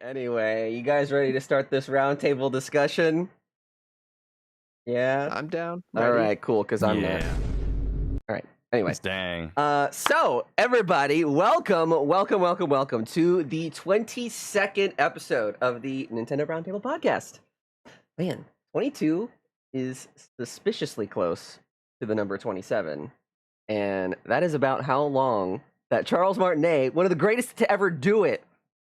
Anyway, you guys ready to start this roundtable discussion? Yeah. I'm down. All Ready. right, cool. Because I'm not. All right. Anyway. Dang. So everybody, welcome to the 22nd episode of the Nintendo Roundtable podcast. Man, 22 is suspiciously close to the number 27, and that is about how long that Charles Martinet, one of the greatest to ever do it,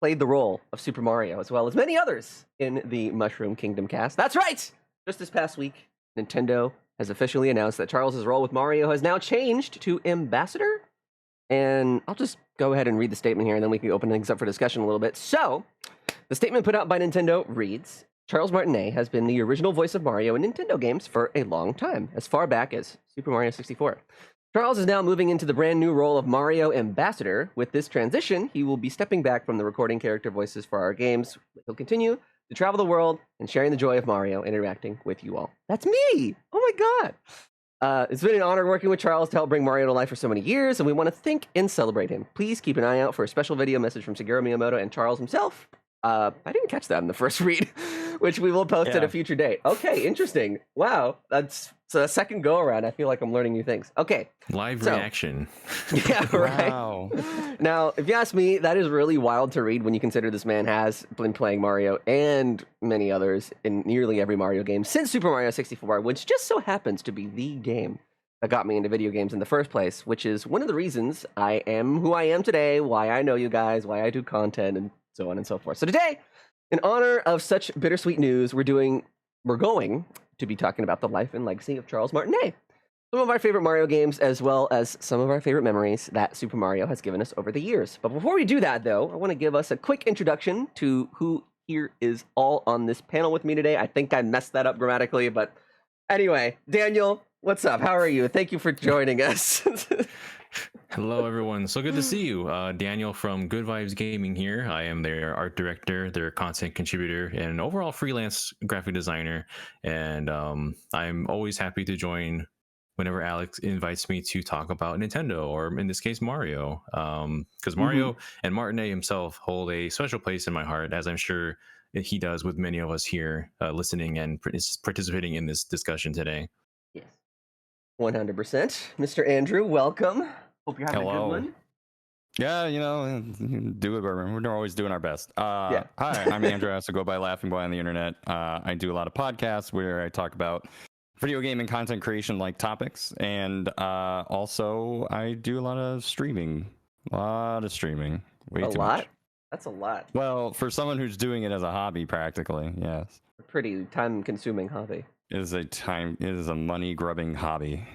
played the role of Super Mario, as well as many others in the Mushroom Kingdom cast. That's right! Just this past week, Nintendo has officially announced that Charles's role with Mario has now changed to Ambassador. And I'll just go ahead and read the statement here, and then we can open things up for discussion a little bit. So, the statement put out by Nintendo reads, Charles Martinet has been the original voice of Mario in Nintendo games for a long time, as far back as Super Mario 64. Charles is now moving into the brand new role of Mario Ambassador. With this transition, he will be stepping back from the recording character voices for our games. He'll continue to travel the world and sharing the joy of Mario, interacting with you all. That's me! Oh my god! It's been an honor working with Charles to help bring Mario to life for so many years, and we want to thank and celebrate him. Please keep an eye out for a special video message from Shigeru Miyamoto and Charles himself. I didn't catch that in the first read, which we will post at a future date. Okay, interesting. Wow, that's a second go around. I feel like I'm learning new things. Okay. Live reaction. Yeah, right. Wow. Now, if you ask me, that is really wild to read when you consider this man has been playing Mario and many others in nearly every Mario game since Super Mario 64, which just so happens to be the game that got me into video games in the first place, which is one of the reasons I am who I am today, why I know you guys, why I do content, and so on and so forth. So today, in honor of such bittersweet news, we're going to be talking about the life and legacy of Charles Martinet, some of our favorite Mario games, as well as some of our favorite memories that Super Mario has given us over the years. But before we do that, though, I want to give us a quick introduction to who here is all on this panel with me today. I think I messed that up grammatically, but anyway, Daniel, what's up? How are you? Thank you for joining us. Hello, everyone. So good to see you. Daniel from Good Vibes Gaming here. I am their art director, their content contributor, and overall freelance graphic designer. And I'm always happy to join whenever Alex invites me to talk about Nintendo, or in this case, Mario. Because Mario and Martinet himself hold a special place in my heart, as I'm sure he does with many of us here listening and participating in this discussion today. Yes, 100%. Mr. Andrew, welcome. Hope you're having a good one. Yeah, do it. We're always doing our best. Hi, I'm Andrew. I also go by Laughing Boy on the internet. I do a lot of podcasts where I talk about video game and content creation like topics. And also I do a lot of streaming. Way too much. That's a lot. Well, for someone who's doing it as a hobby, practically, yes. A pretty time-consuming hobby. It is a money-grubbing hobby.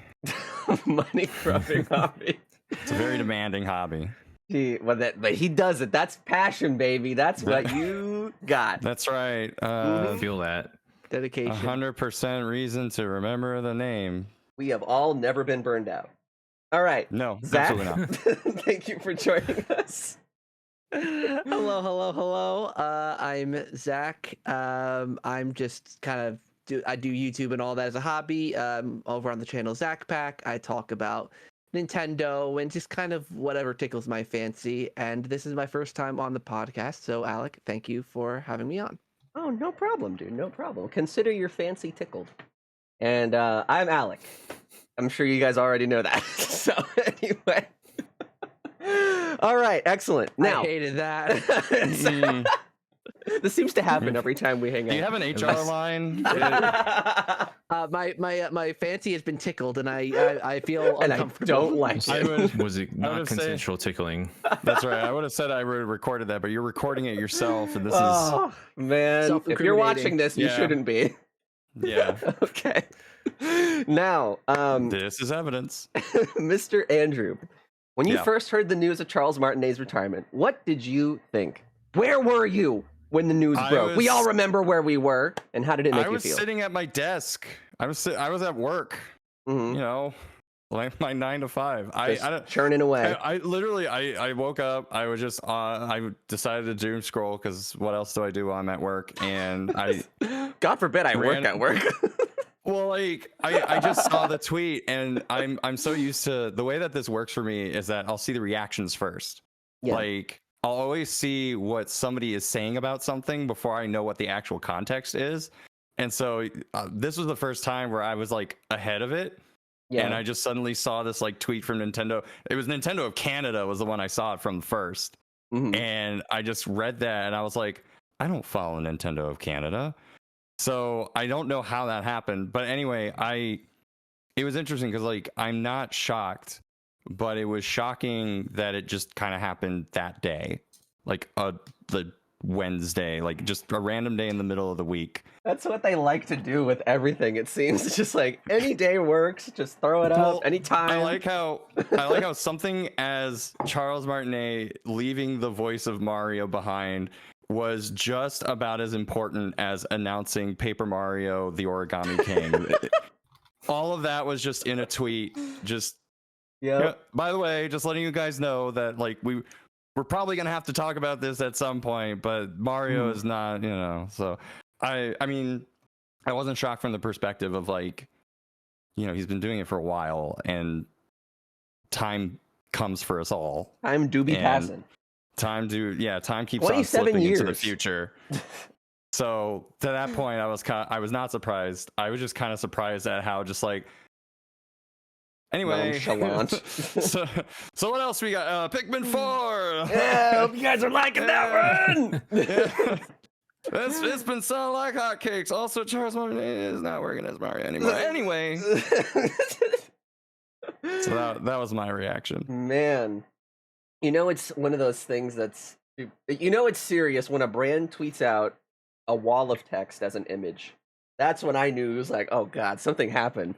Money-grubbing hobby. It's a very demanding hobby. But he does it. That's passion, baby. That's what you got. That's right. I feel that. Dedication. 100% reason to remember the name. We have all never been burned out. All right. No, Zach, absolutely not. thank you for joining us. Hello. I'm Zach. I'm just kind of I do YouTube and all that as a hobby. Over on the channel Zach Pack, I talk about Nintendo and just kind of whatever tickles my fancy. And this is my first time on the podcast, so Alec, thank you for having me on. Oh, no problem, dude. No problem. Consider your fancy tickled. And I'm Alec. I'm sure you guys already know that. So anyway. All right, excellent. Now, I hated that. This seems to happen every time we hang out. Do you have an HR line? My fancy has been tickled, and I feel and uncomfortable. I don't like it. Was it not consensual tickling? That's right. I would have said I would have recorded that, but you're recording it yourself, and this is man. If you're watching this, you shouldn't be. Yeah. Okay. Now, this is evidence. Mr. Andrew, when you first heard the news of Charles Martinet's retirement, what did you think? Where were you when the news broke? We all remember where we were, and how did it make you feel? I was sitting at my desk. I was at work. Like my 9 to 5. I churning away. I literally woke up. I was just I decided to doom scroll because what else do I do while I'm at work? And God forbid I work at work. Well, like I just saw the tweet, and I'm so used to the way that this works for me is that I'll see the reactions first. Yeah. Like I'll always see what somebody is saying about something before I know what the actual context is. And so this was the first time where I was like ahead of it. Yeah. And I just suddenly saw this like tweet from Nintendo. It was Nintendo of Canada was the one I saw it from first. Mm-hmm. And I just read that and I was like, I don't follow Nintendo of Canada. So I don't know how that happened. But anyway, it was interesting because like I'm not shocked, but it was shocking that it just kind of happened that day. Like the Wednesday, like just a random day in the middle of the week. That's what they like to do with everything, it seems. It's just like any day works, just throw it up anytime. I like how something as Charles Martinet leaving the voice of Mario behind was just about as important as announcing Paper Mario the Origami King. All of that was just in a tweet. Just yeah. By the way, just letting you guys know that like we're probably gonna have to talk about this at some point, but Mario is not, so I mean, I wasn't shocked from the perspective of like, he's been doing it for a while and time comes for us all. Time do be passing. Time keeps on slipping into the future. So to that point, I was not surprised. I was just kind of surprised at how just like, anyway, so what else we got? Pikmin 4. Yeah, hope you guys are liking that one. It's been selling like hotcakes. Also, Charles Martinet is not working as Mario anymore. Anyway, so that was my reaction. Man, it's one of those things that's it's serious when a brand tweets out a wall of text as an image. That's when I knew it was like, oh god, something happened.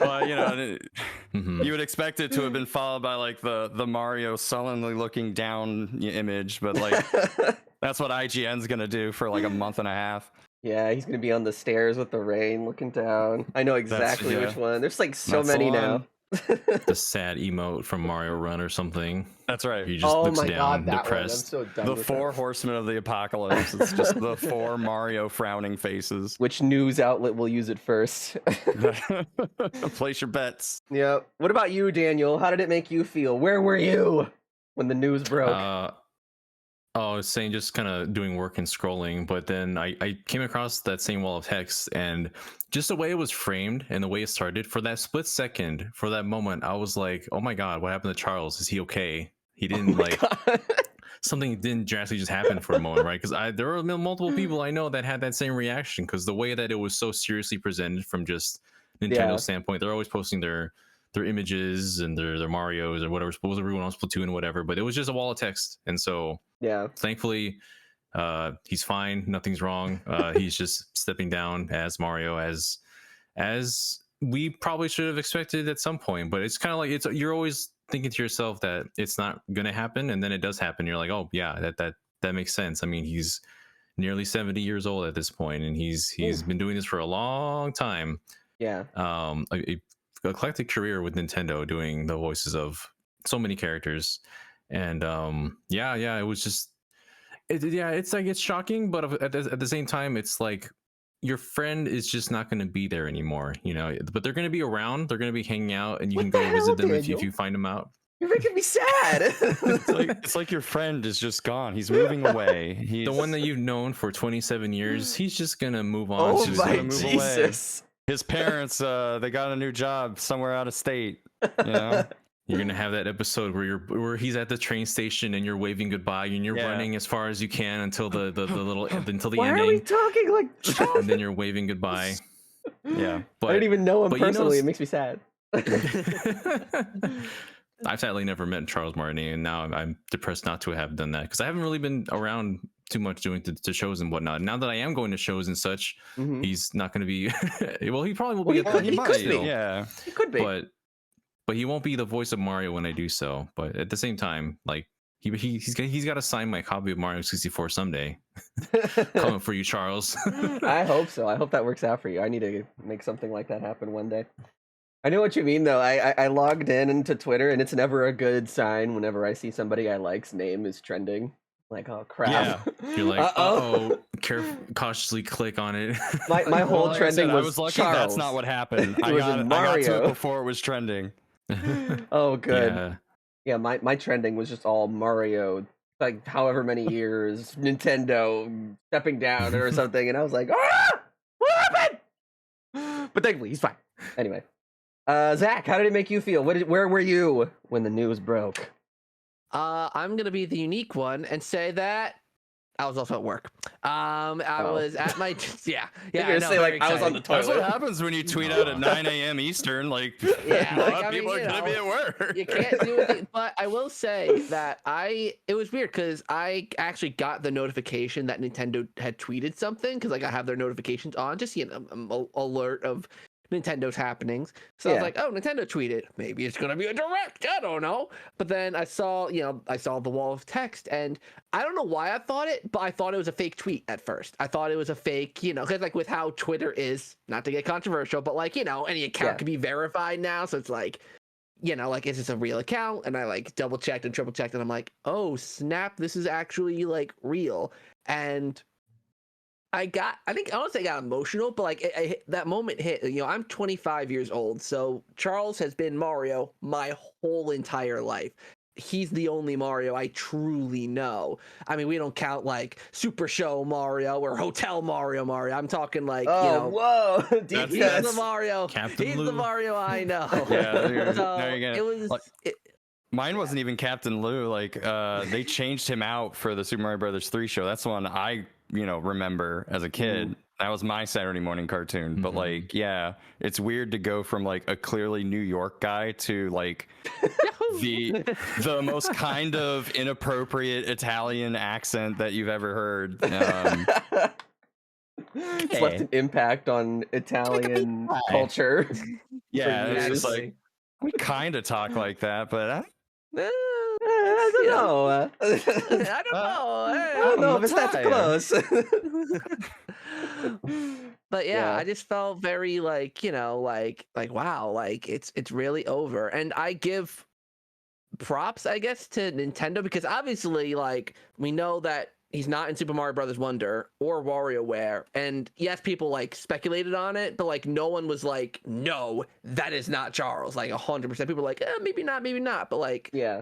Well, you would expect it to have been followed by like the Mario sullenly looking down image, but like that's what IGN's gonna do for like a month and a half. Yeah, he's gonna be on the stairs with the rain looking down. I know exactly which one. There's like so many now. The sad emote from Mario Run or something. That's right. He just looks down, depressed. I'm so done the with four horsemen of the apocalypse. It's just the 4 Mario frowning faces. Which news outlet will use it first? Place your bets. Yeah. What about you, Daniel? How did it make you feel? Where were you when the news broke? I was saying just kind of doing work and scrolling, but then I came across that same wall of text, and just the way it was framed and the way it started, for that split second, for that moment, I was like, oh my god, what happened to Charles? Is he okay? He didn't something didn't drastically just happen for a moment, right? Because there were multiple people I know that had that same reaction, because the way that it was so seriously presented from just Nintendo's standpoint. They're always posting their images and their Marios or whatever, supposed to everyone on Splatoon, whatever, but it was just a wall of text. And so thankfully he's fine, nothing's wrong. He's just stepping down as Mario, as we probably should have expected at some point. But it's kind of like you're always thinking to yourself that it's not gonna happen, and then it does happen. You're like, oh yeah, that makes sense. I mean, he's nearly 70 years old at this point, and he's been doing this for a long time. A eclectic career with Nintendo, doing the voices of so many characters. And it was just it's like, it's shocking, but at the same time, it's like your friend is just not going to be there anymore, but they're going to be around, they're going to be hanging out, and you can go visit them if you find them out. You're making me sad. It's like your friend is just gone. He's moving away. He's the one that you've known for 27 years. He's just going to move on. Oh my Jesus. His parents, they got a new job somewhere out of state. You're gonna have that episode where he's at the train station and you're waving goodbye and you're running as far as you can until the ending. Why are we talking like that? And then you're waving goodbye. Yeah, but I don't even know him personally. It makes me sad. I've sadly never met Charles Martinet, and now I'm depressed not to have done that, because I haven't really been around too much doing to shows and whatnot. Now that I am going to shows and such, he's not going to be. Well, he probably will be. He could be. Yeah, he could be. But he won't be the voice of Mario when I do so. But at the same time, like he's got to sign my copy of Mario 64 someday. Coming for you, Charles. I hope so. I hope that works out for you. I need to make something like that happen one day. I know what you mean, though. I logged into Twitter, and it's never a good sign whenever I see somebody I like's name is trending. Like, oh crap! Yeah, you're like, cautiously click on it. My whole trending was. I was lucky Charles. That's not what happened. I got to it before it was trending. Oh, good. Yeah, my trending was just all Mario like however many years, Nintendo stepping down or something, and I was like, what happened? But thankfully, he's fine. Anyway, Zach, how did it make you feel? Where were you when the news broke? I'm gonna be the unique one and say that I was also at work. I was at my yeah. You're gonna say like I was on the toilet. That's what happens when you tweet out at 9 a.m. Eastern. Like, yeah, like, people are gonna be at work. You can't do it. But I will say that it was weird because I actually got the notification that Nintendo had tweeted something because like I have their notifications on, just alert of Nintendo's happenings. So I was like, oh, Nintendo tweeted. Maybe it's gonna be a direct. I don't know. But then I saw the wall of text, and I don't know why I thought it, but I thought it was a fake tweet at first. I thought it was a fake, because like with how Twitter is, not to get controversial, but like any account can be verified now. So it's like, like is this a real account? And I like double checked and triple checked, and I'm like, oh snap, this is actually like real. And I honestly got emotional, but like that moment hit. I'm 25 years old, so Charles has been Mario my whole entire life. He's the only Mario I truly know. I mean, we don't count like Super Show Mario or Hotel Mario. I'm talking like, whoa, he's the Mario. He's the Mario I know. Yeah, so it was. Mine wasn't even Captain Lou. Like, they changed him out for the Super Mario Brothers 3 show. That's the one I remember as a kid. That was my Saturday morning cartoon. But like, yeah, it's weird to go from like a clearly New York guy to like the most kind of inappropriate Italian accent that you've ever heard. It's left an impact on Italian culture. Yeah, it's just like we kind of talk like that, but I don't know. I don't know if it's that close. But yeah, I just felt very like, like wow, like it's really over. And I give props, I guess, to Nintendo because obviously, like, we know that he's not in Super Mario Brothers Wonder or WarioWare. And yes, people like speculated on it, but like no one was like, no, that is not Charles. Like 100%. People were like, maybe not. But like, yeah.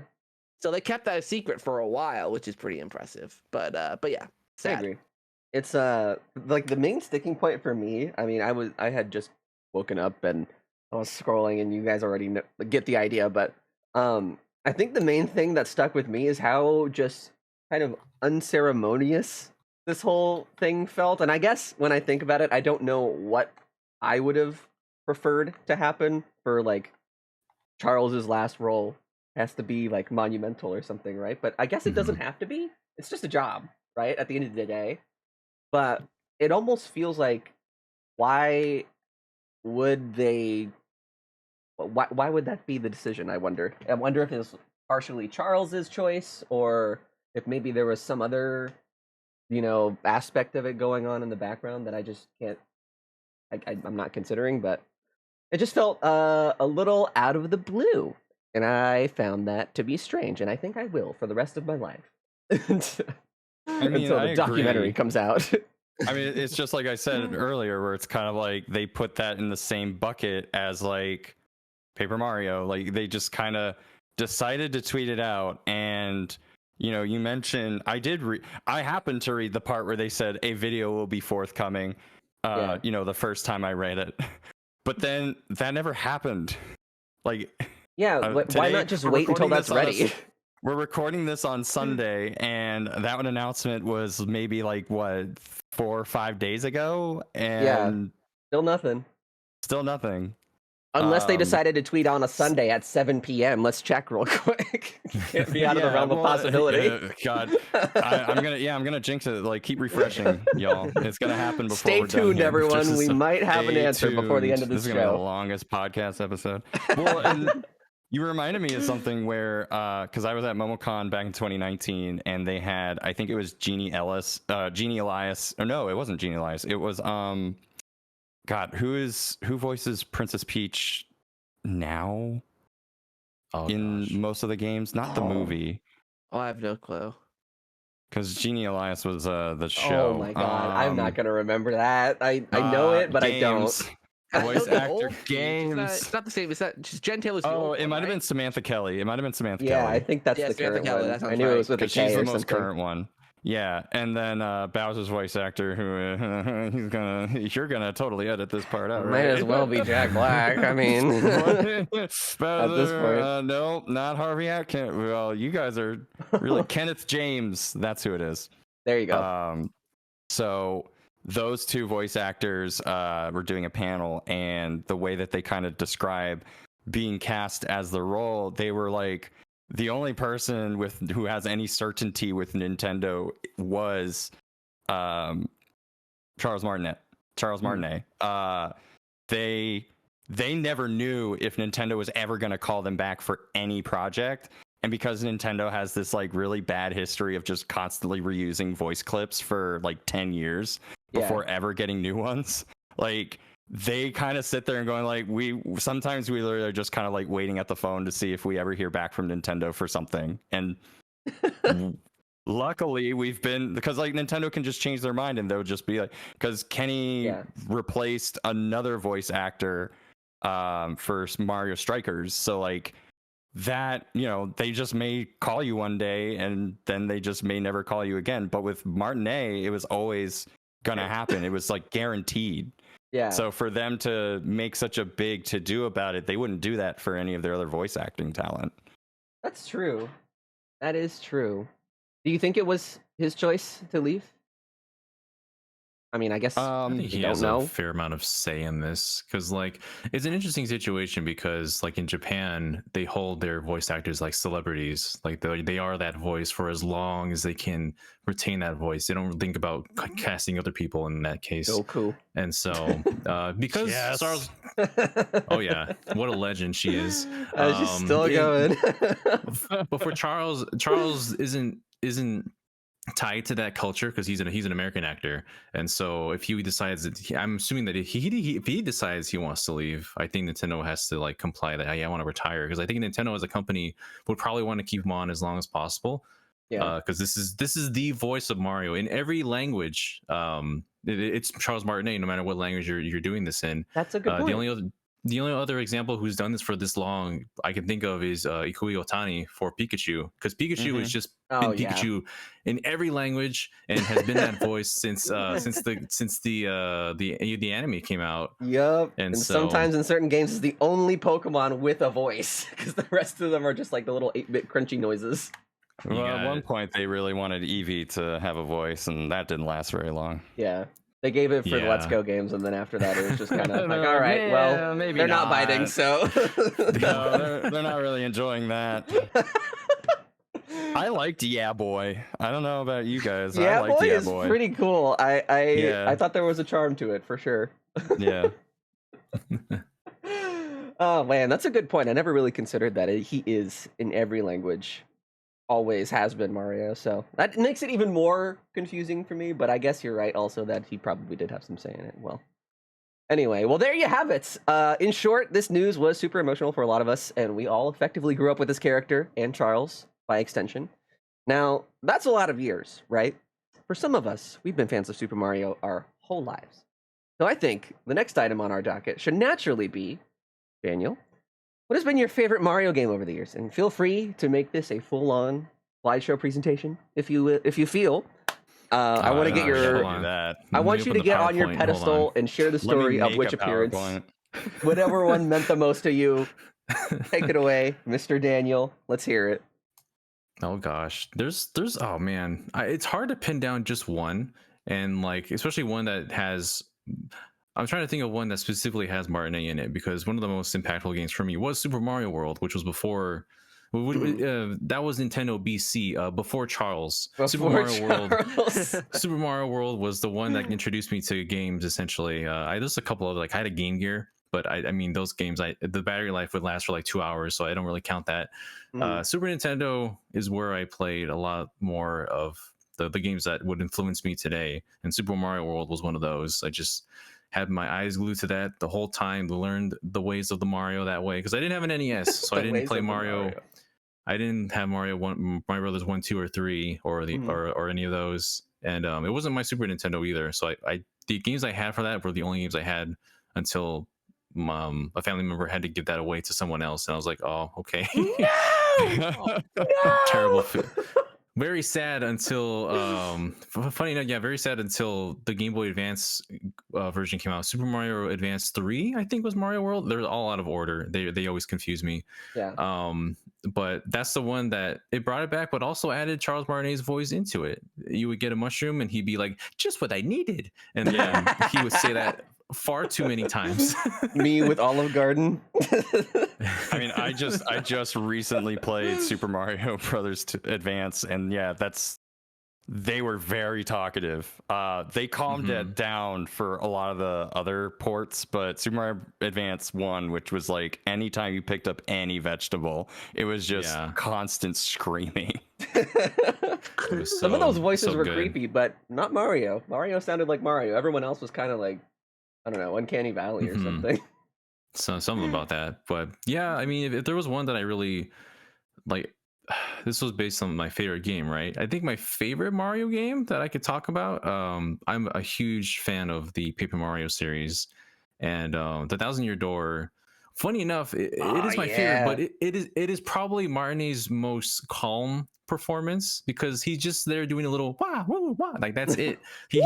So they kept that a secret for a while, which is pretty impressive. But yeah, sad. I agree. It's like the main sticking point for me. I mean, I had just woken up and I was scrolling, and you guys already get the idea. But I think the main thing that stuck with me is how just kind of unceremonious this whole thing felt. And I guess when I think about it, I don't know what I would have preferred to happen for like Charles's last role. Has to be like monumental or something, right? But I guess it doesn't have to be. It's just a job, right? At the end of the day. But it almost feels like why would that be the decision? I wonder if it's partially Charles's choice, or if maybe there was some other aspect of it going on in the background that I just can't I'm not considering. But it just felt a little out of the blue. And I found that to be strange, and I think I will for the rest of my life. Until the documentary comes out. I mean, it's just like I said earlier, where it's kind of like they put that in the same bucket as like Paper Mario. Like they just kind of decided to tweet it out. And, you mentioned, I happened to read the part where they said a video will be forthcoming, the first time I read it. But then that never happened. Like... Yeah, why not just wait until that's ready? We're recording this on Sunday, and that announcement was maybe like, 4 or 5 days ago? And still nothing. Still nothing. Unless they decided to tweet on a Sunday at 7 p.m. Let's check real quick. Can't be out of the realm of possibility. God, I'm gonna jinx it. Like, keep refreshing, y'all. It's gonna happen before Stay we're done tuned, here. everyone. We might have an answer before the end of this show. This is gonna be the longest podcast episode. Well, and you reminded me of something where, because I was at MomoCon back in 2019, and they had, I think it was Jeannie Elias. Or no, it wasn't Jeannie Elias. It was God, who voices Princess Peach now in most of the games? Not the movie. Oh, I have no clue. Because Jeannie Elias was the show. Oh my god, I'm not gonna remember that. I know it, but games. I don't. Voice The actor old Peach, games. It's not the same. It's not just Jen Taylor's. Oh, it might have been Samantha Kelly. It might have been Samantha Yeah, Kelly. I think that's Yeah, the Samantha current Kelly, one. that sounds I knew it was right. with a Because she's K the or most something. current one. Yeah, and then Bowser's voice actor, who you're gonna totally edit this part out, Might right? as well be Jack Black. I mean, at this point, no, not Harvey Atkins. Well, you guys are really Kenneth James. That's who it is. there you go. So those two voice actors were doing a panel, and the way that they kind of describe being cast as the role, they were like, the only person who has any certainty with Nintendo was Charles Martinet. Charles Martinet. They never knew if Nintendo was ever going to call them back for any project. And because Nintendo has this like really bad history of just constantly reusing voice clips for like 10 years before ever getting new ones, like they kind of sit there and going like, sometimes we literally are just kind of like waiting at the phone to see if we ever hear back from Nintendo for something. And luckily we've been, because like Nintendo can just change their mind and they'll just be like, because Kenny replaced another voice actor for Mario Strikers. So like that, they just may call you one day and then they just may never call you again. But with Martinet, it was always gonna happen. It was like guaranteed. Yeah. So for them to make such a big to do about it, they wouldn't do that for any of their other voice acting talent. That's true. That is true. Do you think it was his choice to leave? I mean, I guess I think he has a fair amount of say in this, because like it's an interesting situation, because like in Japan they hold their voice actors like celebrities, like they are that voice for as long as they can retain that voice. They don't think about casting other people in that case. Oh, cool. And so because Charles, oh yeah, what a legend she is. She's still going. But for Charles isn't tied to that culture because he's an American actor, and so if he decides that I'm assuming that if he decides he wants to leave, I think Nintendo has to like comply that, hey, I want to retire, because I think Nintendo as a company would probably want to keep him on as long as possible. Yeah, because this is the voice of Mario in every language. It's Charles Martinet, no matter what language you're doing this in. That's a good point. The only other example who's done this for this long I can think of is Ikui Otani for Pikachu, because Pikachu has just been Pikachu in every language and has been that voice since the anime came out. Yep. And so, sometimes in certain games is the only Pokemon with a voice, because the rest of them are just like the little 8-bit crunchy noises. Well, at one point they really wanted Eevee to have a voice, and that didn't last very long. Yeah. They gave it for the Let's Go games, and then after that, it was just kind of like, all right, well, maybe they're not biting, so. No, they're not really enjoying that. I liked Yeah Boy. I don't know about you guys. Yeah I liked Boy Yeah is Boy. pretty cool. I thought there was a charm to it, for sure. Yeah. Oh, man, that's a good point. I never really considered that. He is in every language. Always has been Mario, so that makes it even more confusing for me, but I guess you're right also that he probably did have some say in it. Well, anyway, there you have it. In short, this news was super emotional for a lot of us, and we all effectively grew up with this character, and Charles, by extension. Now, that's a lot of years, right? For some of us, we've been fans of Super Mario our whole lives. So I think the next item on our docket should naturally be, Daniel, what has been your favorite Mario game over the years? And feel free to make this a full-on slideshow presentation if you feel. I want to get your. I want you to get on your pedestal and share the story of which appearance, whatever one meant the most to you. Take it away, Mr. Daniel. Let's hear it. Oh gosh, there's oh man, it's hard to pin down just one, and like especially one that has. I'm trying to think of one that specifically has Martinet in it, because one of the most impactful games for me was Super Mario World, which was before. That was Nintendo BC, before Charles. Super Mario World was the one that introduced me to games. Essentially, there's a couple of I had a Game Gear, but I mean those games, the battery life would last for like 2 hours, so I don't really count that. Super Nintendo is where I played a lot more of the games that would influence me today, and Super Mario World was one of those. I just had my eyes glued to that the whole time, learned the ways of the Mario that way, because I didn't have an NES, so I didn't play Mario. I didn't have Mario Brothers 1, 2, or 3, or or any of those, and it wasn't my Super Nintendo either. So the games I had for that were the only games I had until a family member had to give that away to someone else, and I was like, oh, okay. No! Terrible. Very sad until funny enough, yeah, very sad until the Game Boy Advance version came out. Super Mario Advance 3, I think, was Mario World. They're all out of order. They always confuse me. Yeah. But that's the one that it brought it back, but also added Charles Martinet's voice into it. You would get a mushroom and he'd be like, just what I needed. And then he would say that far too many times. Me with Olive Garden. I mean, I just recently played Super Mario Brothers Advance, and yeah, they were very talkative. They calmed it down for a lot of the other ports, but Super Mario Advance 1, which was like anytime you picked up any vegetable, it was just constant screaming. Some of those voices were good. creepy, but not Mario. Mario sounded like Mario. Everyone else was kind of like, I don't know, Uncanny Valley or something. So something about that. But yeah, I mean, if there was one that I really like, this was based on my favorite game, right? I think my favorite Mario game that I could talk about, I'm a huge fan of the Paper Mario series, and the Thousand Year Door. Funny enough, it is my favorite, but it is probably Martinet's most calm performance, because he's just there doing a little wah wah wah, like that's it. He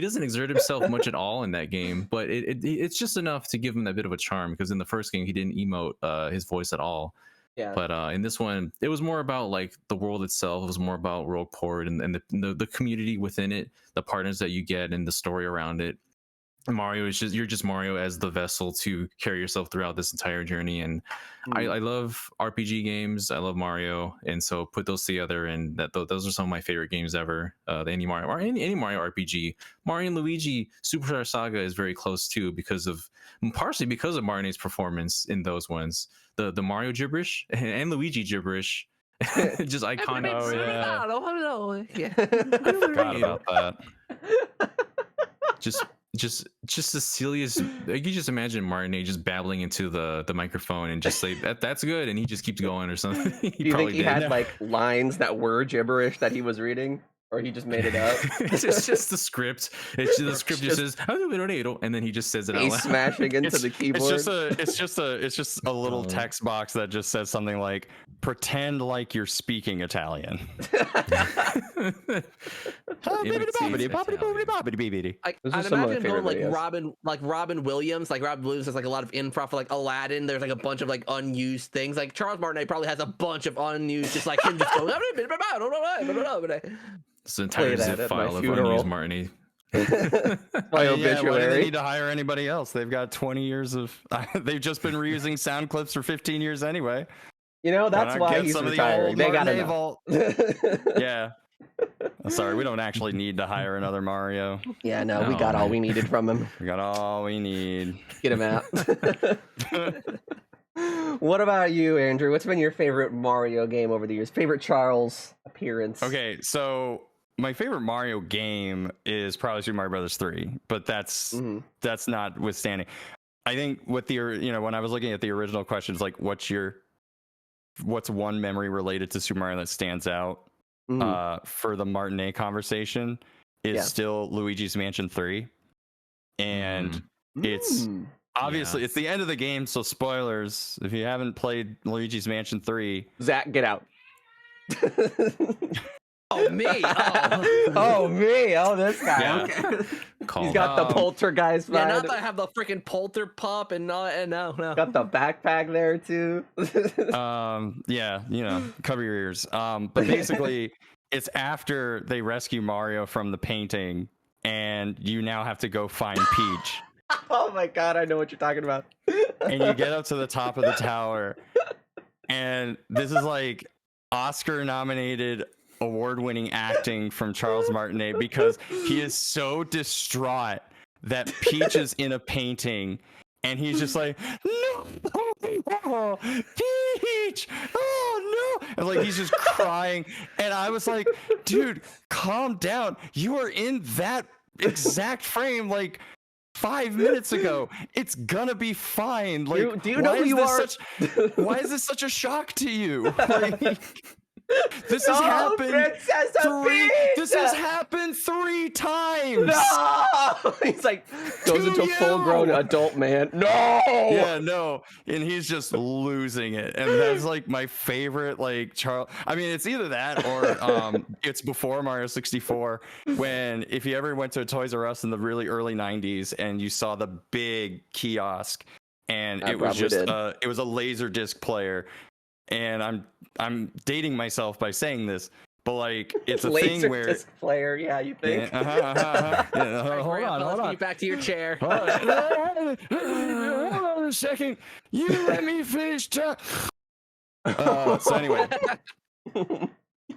doesn't exert himself much at all in that game, but it's just enough to give him that bit of a charm, because in the first game he didn't emote his voice at all. Yeah. But in this one, it was more about like the world itself. It was more about Rogueport and the community within it, the partners that you get, and the story around it. Mario is you're just Mario as the vessel to carry yourself throughout this entire journey. And I love RPG games. I love Mario, and so put those together, and those are some of my favorite games ever. Any Mario or any Mario RPG. Mario and Luigi Superstar Saga is very close too, partially because of Martinet's performance in those ones. The Mario gibberish and Luigi gibberish, just iconic. Forgot about that. Just the silliest. Like, you just imagine Martinet just babbling into the microphone and just say that's good, and he just keeps going or something. Do you think he had like lines that were gibberish that he was reading, or he just made it up? It's just the script. The script just says, and then he just says it out He's loud. smashing into the keyboard. It's just a little text box that just says something like, "Pretend like you're speaking Italian." I'd imagine going like Robin Williams. Like Robin Williams has like a lot of improv for like Aladdin. There's like a bunch of like unused things. Like Charles Martinet probably has a bunch of unused, just like him just going. It's an entire zip file of unused Martinet. Why do they need to hire anybody else? They've got 20 years of. They've just been reusing sound clips for 15 years anyway. You know, that's why he's retiring. They got enough. Yeah. Sorry, we don't actually need to hire another Mario. Yeah, no, we got all we needed from him. We got all we need. Get him out. What about you, Andrew? What's been your favorite Mario game over the years? Favorite Charles appearance? Okay, so my favorite Mario game is probably Super Mario Brothers 3, but that's notwithstanding. I think with when I was looking at the original questions, like what's one memory related to Super Mario that stands out for the Martinet conversation is still Luigi's Mansion 3. And it's obviously it's the end of the game, so spoilers if you haven't played Luigi's Mansion 3. Zach, get out. Oh, me. Oh, me. Oh, this guy. Yeah. Okay. He's got the poltergeist vibe. Yeah, not that I have the freaking polter pop and no. Got the backpack there too. Yeah, cover your ears. But basically, it's after they rescue Mario from the painting, and you now have to go find Peach. Oh my god, I know what you're talking about. And you get up to the top of the tower, and this is like Oscar-nominated, award-winning acting from Charles Martinet, because he is so distraught that Peach is in a painting, and he's just like, no, Peach, oh no, and like he's just crying, and I was like, dude, calm down, you are in that exact frame like 5 minutes ago. It's gonna be fine. Like, do you know who you are? Why is this such a shock to you? Like, This has happened Princess three. This has Peach! happened 3 times. No! He's like goes To into a full-grown you! adult man. No! Yeah, no, and he's just losing it, and that's like my favorite. Like Charles, I mean, it's either that or it's before Mario 64. When if you ever went to a Toys R Us in the really early 90s and you saw the big kiosk, and it was just it was a laser disc player, and I'm dating myself by saying this. But like it's a thing where disc player, yeah, you think? Yeah, hold on. Let's get back to your chair. Hold on a second. You let me finish. So anyway,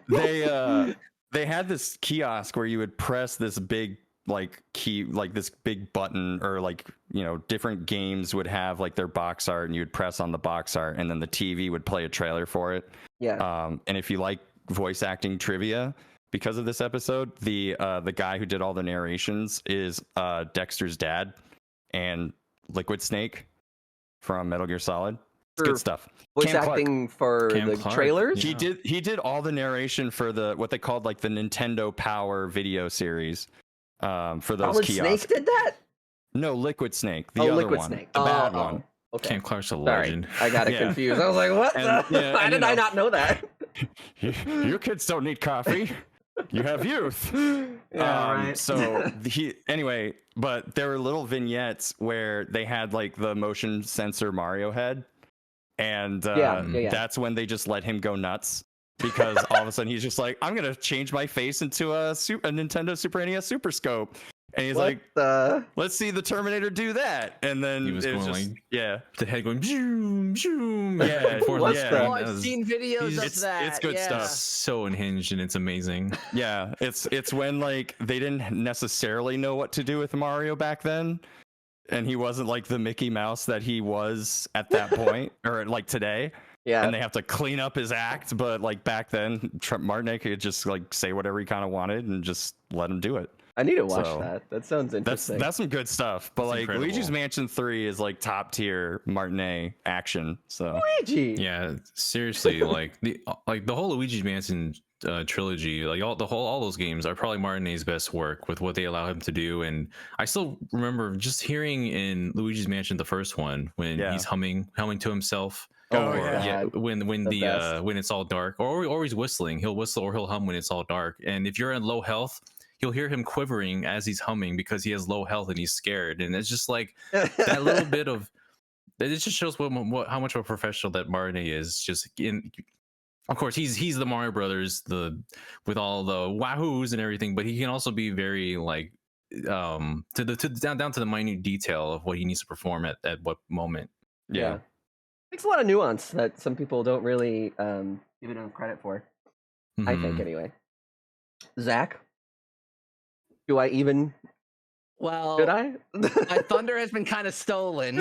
they had this kiosk where you would press this big like key, like this big button, or like different games would have like their box art, and you would press on the box art, and then the TV would play a trailer for it. Yeah. And if you like voice acting trivia, because of this episode, the guy who did all the narrations is Dexter's dad and Liquid Snake from Metal Gear Solid. It's good stuff. Voice acting for Cam the Clark. trailers? Yeah. He did all the narration for what they called like the Nintendo Power video series for those Solid kiosks. Snake did that? No, Liquid Snake, the other Liquid one, Snake. the bad one. Okay. Cam Clark's a Sorry, legend. I got it Yeah. confused. I was like, what? Why did I not know that? You kids don't need coffee. You have youth. Yeah, right. So anyway, but there were little vignettes where they had like the motion sensor Mario head, and yeah. that's when they just let him go nuts, because all of a sudden he's just like, I'm gonna change my face into a Nintendo Super NES Super Scope. And he's like, let's see the Terminator do that. And then He was going just, like, yeah, the head going zoom, zoom. Yeah, Oh, I've seen videos of that. it's good stuff. So unhinged, and it's amazing. Yeah, it's when like they didn't necessarily know what to do with Mario back then, and he wasn't like the Mickey Mouse that he was at that point, or like today. Yeah. And they have to clean up his act, but like back then, Martinet could just like say whatever he kind of wanted and just let him do it. I need to watch that. That sounds That's interesting. some good stuff. But like incredible. Luigi's Mansion 3 is like top tier Martinet action. So Luigi. Yeah, seriously, like the whole Luigi's Mansion trilogy, like all those games are probably Martinet's best work with what they allow him to do. And I still remember just hearing in Luigi's Mansion, the first one, when he's humming to himself. Oh, Or, yeah. when The best. when it's all dark, or he's whistling. He'll whistle or he'll hum when it's all dark. And if you're in low health, you'll hear him quivering as he's humming because he has low health and he's scared. And it's just like that little bit of it just shows how much of a professional that Martinet is. Just in, of course, he's the Mario Brothers, with all the wahoos and everything, but he can also be very like down to the minute detail of what he needs to perform at what moment. yeah. Makes a lot of nuance that some people don't really give it enough credit for. I think, Mhm. anyway. Zach? Do I even... Well, Did I? my thunder has been kind of stolen.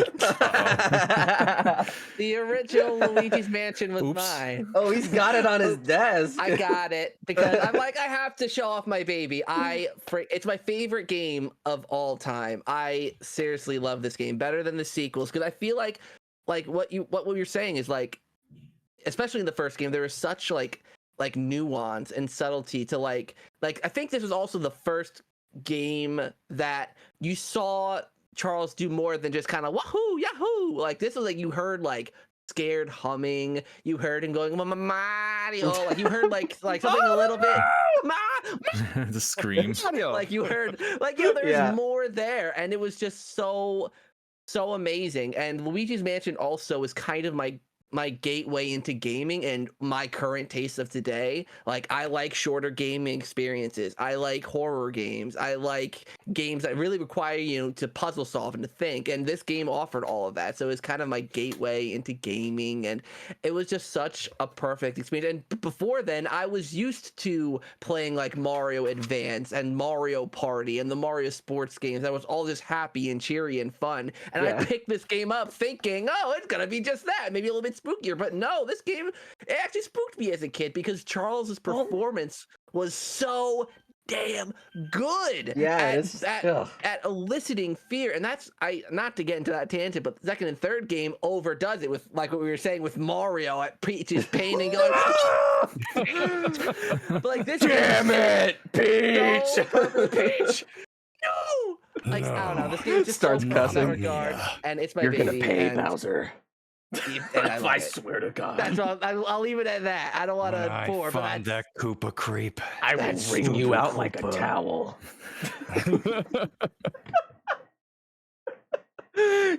The original Luigi's Mansion was Oops. mine. Oh, he's got it on his desk. I got it because I'm like, I have to show off my baby. It's my favorite game of all time. I seriously love this game better than the sequels because I feel like what you're saying is like, especially in the first game, there was such like nuance and subtlety to like I think this was also the first game that you saw Charles do more than just kind of wahoo yahoo. Like this was like you heard like scared humming, you heard him going Mario, like you heard like something a little bit The screams. like you heard like there's more there, and it was just so amazing. And Luigi's Mansion also is kind of my gateway into gaming and my current taste of today. Like I like shorter gaming experiences. I like horror games. I like games that really require you to puzzle solve and to think. And this game offered all of that. So it's kind of my gateway into gaming, and it was just such a perfect experience. And before then, I was used to playing like Mario Advance and Mario Party and the Mario sports games that was all just happy and cheery and fun. And I picked this game up thinking, oh, it's gonna be just that, maybe a little bit spookier. But no, this game, it actually spooked me as a kid because Charles's performance was so damn good Yeah, at eliciting fear. And that's not to get into that tangent, but the second and third game overdoes it with, like what we were saying with Mario at Peach's pain and going, but like this damn it, Peach! So Peach! No! Like, I don't know. This game just Starts so fun in that cussing. regard, and it's my You're baby. gonna pay, and Bowser. and I, love I it. swear to God. That's all. I'll leave it at that. I don't want to pour, but find that Koopa creep. I will That's wring you out Koopa. like a towel.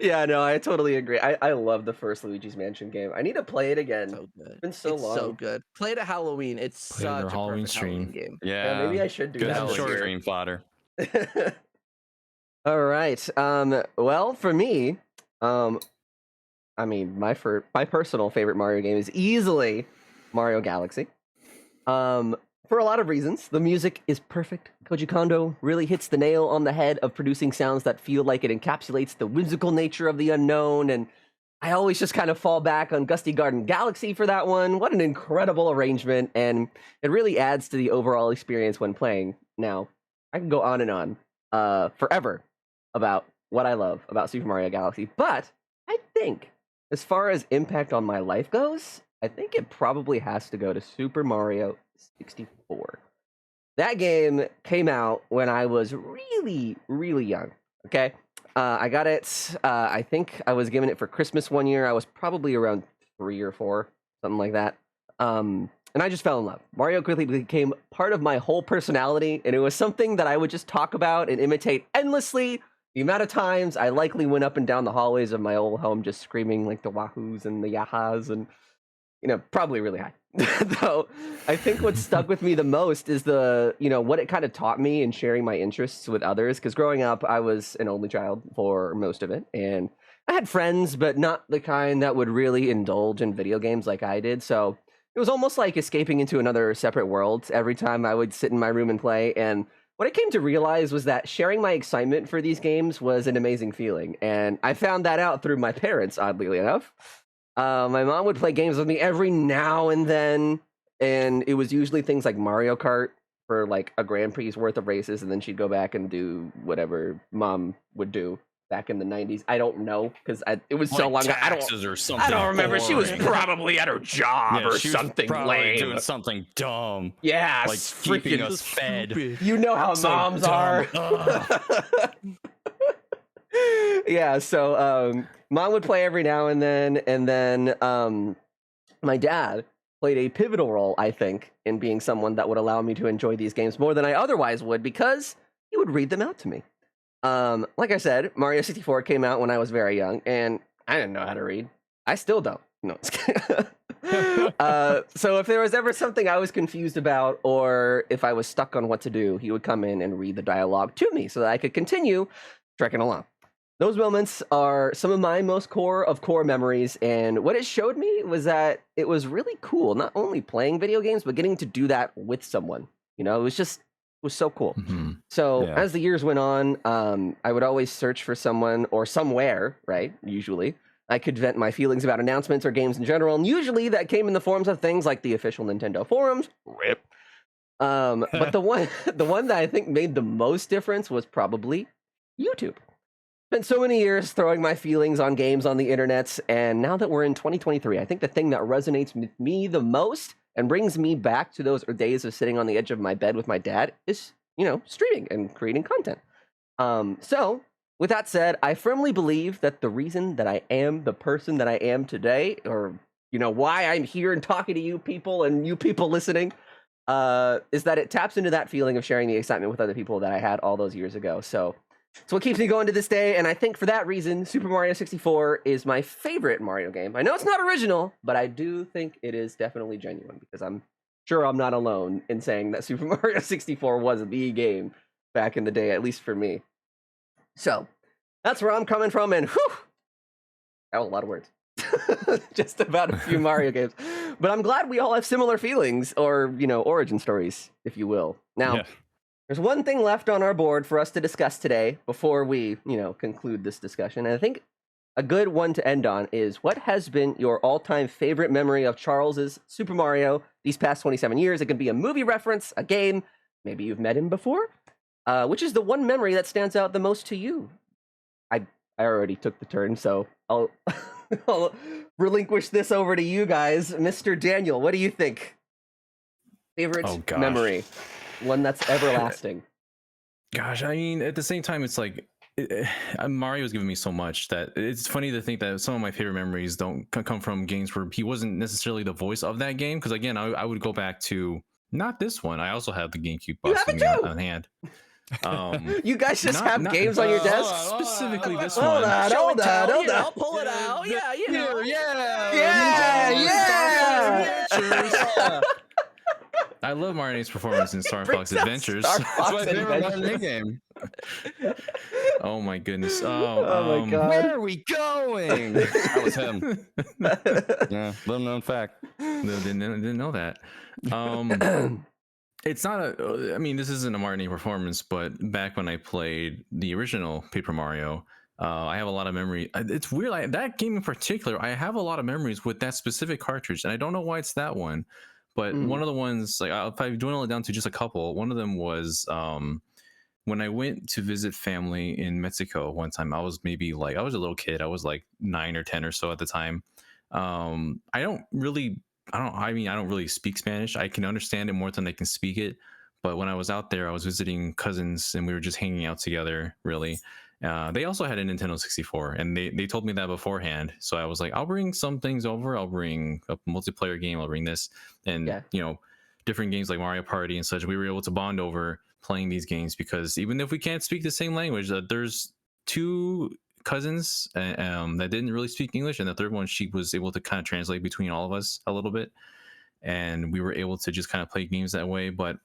Yeah, no, I totally agree. I love the first Luigi's Mansion game. I need to play it again. so good. It's been so It's long. so good. Play it at Halloween. It's Play it on such a Halloween perfect stream. Halloween game. Yeah, maybe I should do Good that Halloween this year. stream fodder. All right. Well, for me, I mean, my personal favorite Mario game is easily Mario Galaxy. For a lot of reasons. The music is perfect. Koji Kondo really hits the nail on the head of producing sounds that feel like it encapsulates the whimsical nature of the unknown, and I always just kind of fall back on Gusty Garden Galaxy for that one. What an incredible arrangement, and it really adds to the overall experience when playing. Now, I can go on and on forever about what I love about Super Mario Galaxy, but I think as far as impact on my life goes, I think it probably has to go to Super Mario 64. That game came out when I was really, really young, okay? I got it, I think I was given it for Christmas one year. I was probably around 3 or 4, something like that. And I just fell in love. Mario quickly became part of my whole personality, and it was something that I would just talk about and imitate endlessly. The amount of times I likely went up and down the hallways of my old home just screaming like the wahoos and the yahas and, probably really high. Though I think what stuck with me the most is what it kind of taught me in sharing my interests with others. Because growing up, I was an only child for most of it. And I had friends, but not the kind that would really indulge in video games like I did. So it was almost like escaping into another separate world every time I would sit in my room and play. And what I came to realize was that sharing my excitement for these games was an amazing feeling. And I found that out through my parents, oddly enough. My mom would play games with me every now and then, and it was usually things like Mario Kart for like a Grand Prix worth of races, and then she'd go back and do whatever mom would do back in the 90s. I don't know, because it was so long ago. I don't remember. She was probably at her job or she something was probably lame. doing something dumb. Yeah, like keeping us fed. You know how So moms dumb. are. Yeah, so mom would play every now and then my dad played a pivotal role, I think, in being someone that would allow me to enjoy these games more than I otherwise would, because he would read them out to me. Like I said, Mario 64 came out when I was very young, and I didn't know how to read. I still don't. No, it's so if there was ever something I was confused about, or if I was stuck on what to do, he would come in and read the dialogue to me so that I could continue trekking along. Those moments are some of my most core memories, and what it showed me was that it was really cool, not only playing video games, but getting to do that with someone. It was so cool. Mm-hmm. So as the years went on, I would always search for someone or somewhere, right? Usually, I could vent my feelings about announcements or games in general, and usually that came in the forms of things like the official Nintendo forums. Rip. But the one that I think made the most difference was probably YouTube. Spent so many years throwing my feelings on games on the internet, and now that we're in 2023, I think the thing that resonates with me the most and brings me back to those days of sitting on the edge of my bed with my dad is, streaming and creating content. So, with that said, I firmly believe that the reason that I am the person that I am today, or, why I'm here and talking to you people and you people listening, is that it taps into that feeling of sharing the excitement with other people that I had all those years ago. So, it's what keeps me going to this day, and I think for that reason, Super Mario 64 is my favorite Mario game. I know it's not original, but I do think it is definitely genuine, because I'm sure I'm not alone in saying that Super Mario 64 was the game back in the day, at least for me. So, that's where I'm coming from, and whew, that was a lot of words. Just about a few Mario games. But I'm glad we all have similar feelings, or, origin stories, if you will. Now, there's one thing left on our board for us to discuss today before we, conclude this discussion. And I think a good one to end on is, what has been your all-time favorite memory of Charles's Super Mario these past 27 years? It can be a movie reference, a game, maybe you've met him before. Which is the one memory that stands out the most to you? I already took the turn, so I'll I'll relinquish this over to you guys. Mr. Daniel, what do you think? Favorite memory, one that's everlasting. Gosh, I mean, at the same time, it's like Mario's given me so much that it's funny to think that some of my favorite memories don't come from games where he wasn't necessarily the voice of that game. Because again, I would go back to not this one. I also have the GameCube busting me on hand. You guys just have games on your desk? Specifically this hold one. Hold on. I'll pull it out. Yeah, you know. Yeah. I love Martinet's performance in Star Fox Adventures. Star Fox my favorite Martinet game. Oh my goodness. Oh my god. Where are we going? That was him. Yeah, little known fact. Didn't know that. It's not a. I mean, this isn't a Martinet performance, but back when I played the original Paper Mario, I have a lot of memory. It's weird. That game in particular, I have a lot of memories with that specific cartridge, and I don't know why it's that one. But one of the ones, like if I dwindle it down to just a couple, one of them was when I went to visit family in Mexico one time. I was maybe like, I was a little kid. I was like 9 or 10 or so at the time. I don't really speak Spanish. I can understand it more than I can speak it. But when I was out there, I was visiting cousins and we were just hanging out together, really. They also had a Nintendo 64 and they told me that beforehand. So I was like, I'll bring some things over. I'll bring a multiplayer game. I'll bring this and, different games like Mario Party and such. We were able to bond over playing these games because even if we can't speak the same language, there's two cousins that didn't really speak English. And the third one, she was able to kind of translate between all of us a little bit. And we were able to just kind of play games that way. But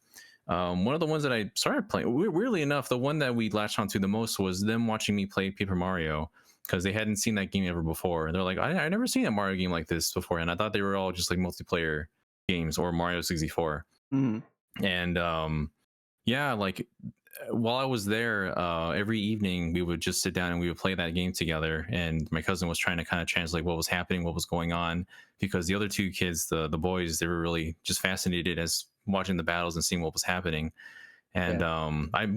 one of the ones that I started playing, weirdly enough, the one that we latched onto the most was them watching me play Paper Mario because they hadn't seen that game ever before. And they're like, I never seen a Mario game like this before. And I thought they were all just like multiplayer games or Mario 64. Mm-hmm. And like while I was there, every evening we would just sit down and we would play that game together. And my cousin was trying to kind of translate what was happening, what was going on, because the other two kids, the boys, they were really just fascinated as watching the battles and seeing what was happening. And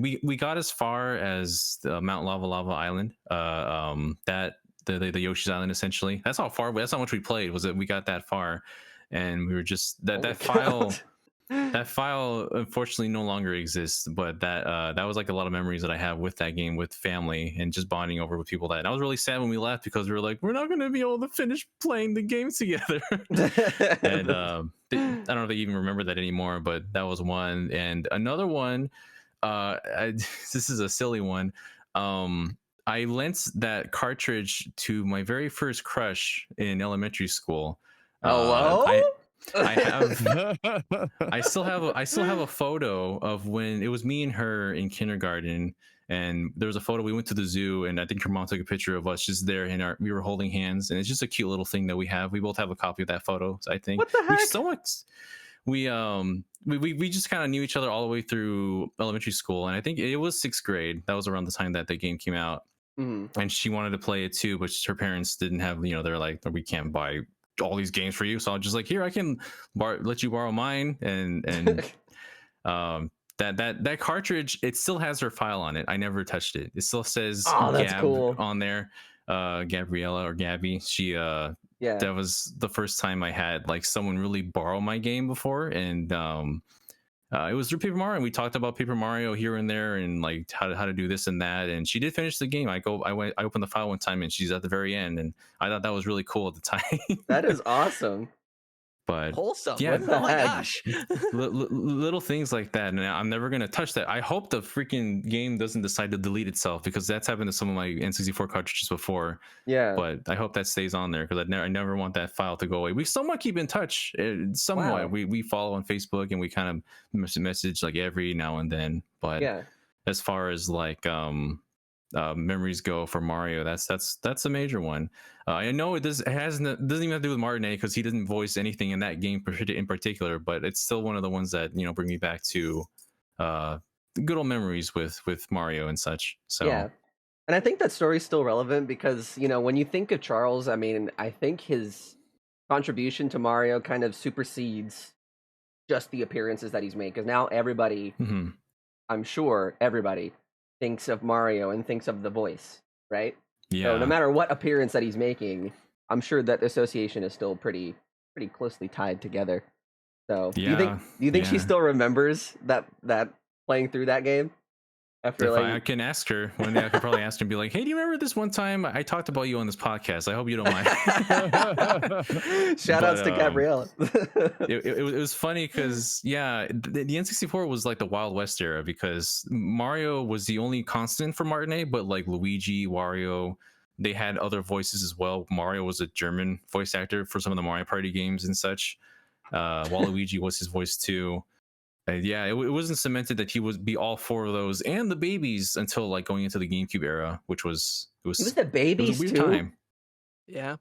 we got as far as Mount Lava Island, that the Yoshi's Island essentially. That's how much we played, was that we got that far, and we were just that file. That file unfortunately no longer exists, but that was like a lot of memories that I have with that game, with family and just bonding over with people. And I was really sad when we left because we were like, we're not going to be able to finish playing the game together. And I don't know if they even remember that anymore, but that was one. And another one, this is a silly one. I lent that cartridge to my very first crush in elementary school. I still have a photo of when it was me and her in kindergarten, and there was a photo. We went to the zoo, and I think her mom took a picture of us just there, and we were holding hands, and it's just a cute little thing that we have. We both have a copy of that photo, I think. What the heck? We just kind of knew each other all the way through elementary school, and I think it was 6th grade. That was around the time that the game came out, and she wanted to play it too, but her parents didn't have. They're like, we can't buy all these games for you, so I was just like, here, I can let you borrow mine. And that cartridge, it still has her file on it. I never touched it. It still says Gab cool on there, Gabriella or Gabby. She that was the first time I had like someone really borrow my game before, and it was through Paper Mario. And we talked about Paper Mario here and there, and like how to do this and that. And she did finish the game. I opened the file one time, and she's at the very end. And I thought that was really cool at the time. That is awesome. But wholesome. Yeah, oh my gosh. little things like that. And I'm never gonna touch that. I hope the freaking game doesn't decide to delete itself, because that's happened to some of my N64 cartridges before. Yeah. But I hope that stays on there, because I never want that file to go away. We somewhat keep in touch. Somewhat. Wow. We follow on Facebook, and we kind of message like every now and then. But as far as like memories go for Mario, that's a major one. I know it doesn't even have to do with Martinet, because he doesn't voice anything in that game in particular, but it's still one of the ones that bring me back to good old memories with Mario and such. So yeah, and I think that story's still relevant because when you think of Charles, I mean, I think his contribution to Mario kind of supersedes just the appearances that he's made, because now everybody, I'm sure everybody thinks of Mario and thinks of the voice, right? Yeah. So no matter what appearance that he's making, I'm sure that the association is still pretty closely tied together. So do you think she still remembers that playing through that game? After if I can ask her one day, I could probably ask her and be like, "Hey, do you remember this one time I talked about you on this podcast? I hope you don't mind." Shout outs to Gabriella. it was funny because the N64 was like the Wild West era, because Mario was the only constant for Martinet, but like Luigi, Wario, they had other voices as well. Mario was a German voice actor for some of the Mario Party games and such. Waluigi was his voice too. It wasn't cemented that he would be all four of those and the babies until like going into the GameCube era, which was He was the babies a weird too. Time. Yeah.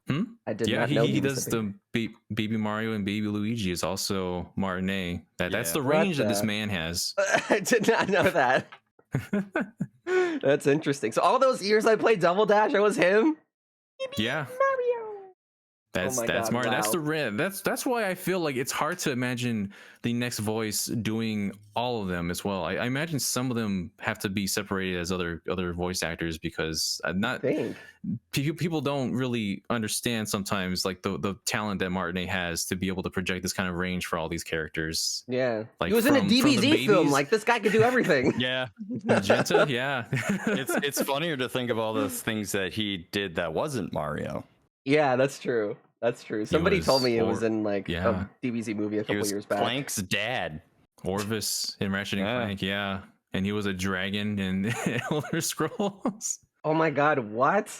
I did not know he does the baby Mario and baby Luigi is also Martinet. That's the range that this man has. I did not know that. That's interesting. So all those years I played Double Dash, I was him. Yeah. Mario. That's Mario. Wow. That's the rim. That's why I feel like it's hard to imagine the next voice doing all of them as well. I imagine some of them have to be separated as other voice actors, because people don't really understand sometimes like the talent that Martinet has to be able to project this kind of range for all these characters. Yeah, like he was in a DBZ film. Like, this guy could do everything. Yeah, Magenta. Yeah, it's funnier to think of all those things that he did that wasn't Mario. Yeah, that's true. That's true. Somebody told me it was in like a DBZ movie a couple years back. Clank's dad, Orvis in Ratchet and Clank. Yeah, and he was a dragon in Elder Scrolls. Oh my god, what?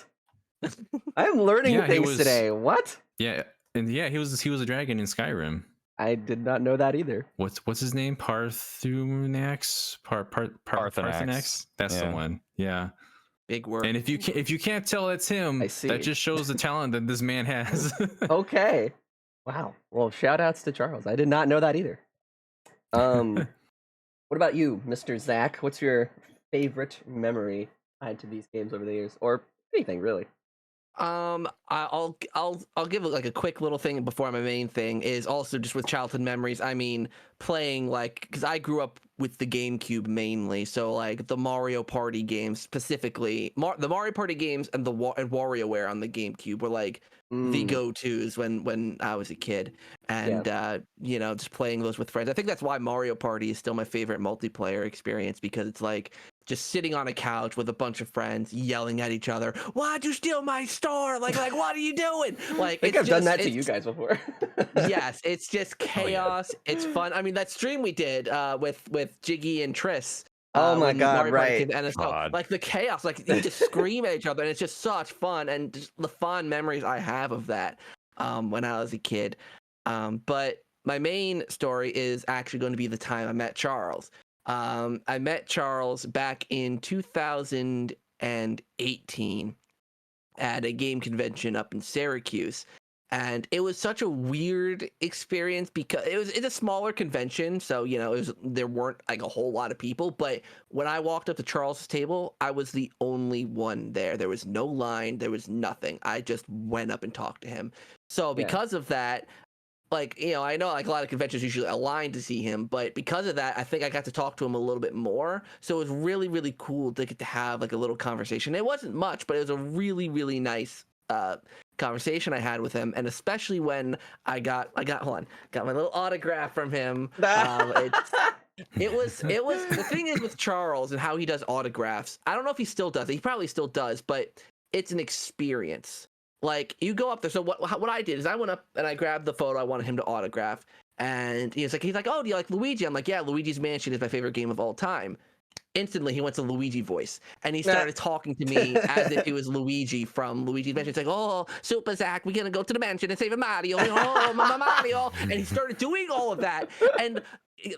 I'm learning things today. What? Yeah, and he was a dragon in Skyrim. I did not know that either. What's his name? Parthenax? Parthenax? That's the one. Yeah. Big word. And if you can't tell it's him, that just shows the talent that this man has. Okay. Wow. Well, shout outs to Charles. I did not know that either. What about you, Mr. Zach? What's your favorite memory tied to these games over the years, or anything really? I'll give like a quick little thing before my main thing is also just with childhood memories. I mean, playing because I grew up with the GameCube mainly, so like the Mario Party games specifically, the Mario Party games and and WarioWare on the GameCube were like the go-tos when I was a kid, and just playing those with friends. I think that's why Mario Party is still my favorite multiplayer experience, because it's like just sitting on a couch with a bunch of friends yelling at each other, "Why'd you steal my star? Like what are you doing?" Like, I think I've done that to you guys before. Yes, it's just chaos. Oh, yeah. It's fun. I mean, that stream we did with Jiggy and Triss. Oh my god, right. And it's like the chaos, like you just scream at each other, and it's just such fun, and just the fond memories I have of that when I was a kid. But my main story is actually going to be the time I met Charles. I met Charles back in 2018 at a game convention up in Syracuse. And it was such a weird experience because it's a smaller convention. So, there weren't like a whole lot of people. But when I walked up to Charles's table, I was the only one there. There was no line. There was nothing. I just went up and talked to him. So because of that, I know like a lot of conventions usually align to see him, but because of that, I think I got to talk to him a little bit more. So it was really, really cool to get to have like a little conversation. It wasn't much, but it was a really, really nice conversation I had with him, and especially when I got my little autograph from him. It was the thing is with Charles and how he does autographs. I don't know if he still does it. He probably still does, but it's an experience. Like, you go up there. So what I did is I went up and I grabbed the photo I wanted him to autograph, and he's like, "Oh, do you like Luigi?" I'm like, "Yeah, Luigi's Mansion is my favorite game of all time." Instantly, he went to Luigi voice, and he started talking to me as if he was Luigi from Luigi's Mansion. It's like, "Oh, Super Zach, we're gonna go to the mansion and save Mario. Oh, Mama Mario!" And he started doing all of that, and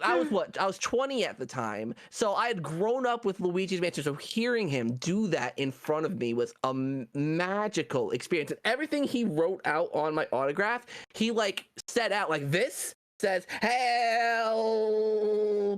I was 20 at the time, so I had grown up with Luigi's Mansion. So hearing him do that in front of me was a magical experience. And everything he wrote out on my autograph, he like set out like this says help,